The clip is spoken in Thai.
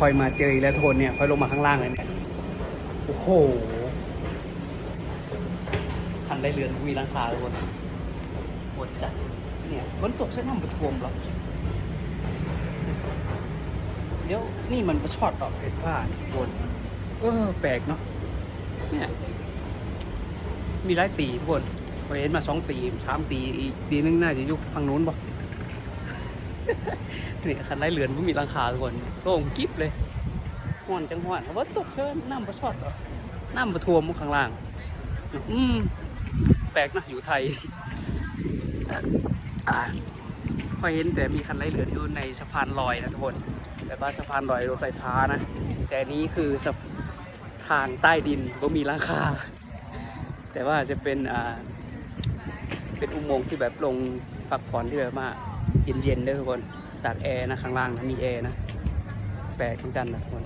อยมาเจออีกแล้วทุกคนเนี่ยค่อยลงมาข้างล่างเลยเนี่ยโอ้โหคันได้เรือนมีหลังคาทุกคนปวดจัดเนี่ยฝนตกใช่น้ำประท่วมหรอเดี๋ยวนี่มันมาช็อตต่อไฟฟ้าทุกคนแปลกเนาะเนี่ยมีหลายตีทุกคนพอเห็นมา2 ตี 3 ตีอีกตีนึงน่าจะอยู่ฝั่งนู้นป่ะนี่คันไล่เรือนมันมีหลังคาทุกคนโล่งกิ๊บเลยห้อนจังห้อนเพราะว่าตกเชิญน้ำประช็อตหรอน้ำประท่วมข้างล่างแปลกนะอยู่ไทยพอเห็นแต่มีคันไล่เรือนอยู่ในสะพานลอยนะทุกคนแบบว่าสะพานลอยรถไฟฟ้านะแต่นี้คือทางใต้ดินก็มีหลังคาแต่ว่าจะเป็นอุโมงค์ที่แบบลงพักผ่อนที่แบบว่าเย็นๆด้วยทุกคนตากแอร์นะข้างล่างมีแอร์นะแปลกเหมือนกันนะทุกคน